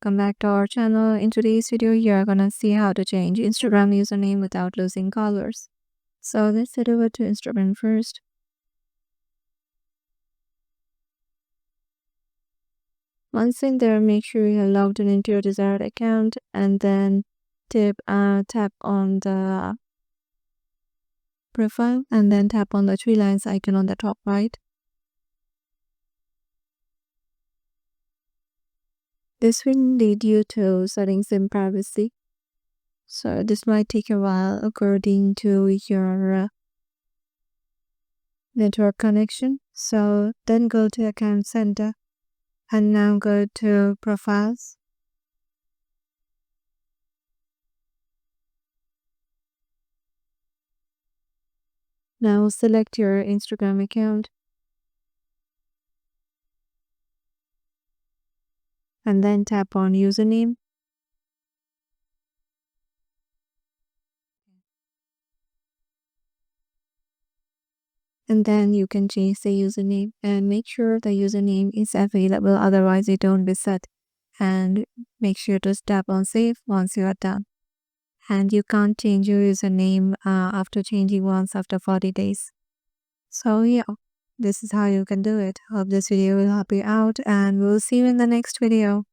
welcome back to our channel. In today's video, you're gonna see how to change Instagram username without losing followers. So let's head over to Instagram first. Once in there, make sure you're logged into your desired account and then tap on the profile and then tap on the three lines icon on the top right. This will lead you to settings and privacy. So this might take a while according to your network connection. So then go to account center and now go to profiles. Now select your Instagram account and then tap on username. And then you can change the username and make sure the username is available, otherwise it won't be set. And make sure to tap on save once you are done. And you can't change your username after changing once after 40 days. So yeah, this is how you can do it. Hope this video will help you out and we'll see you in the next video.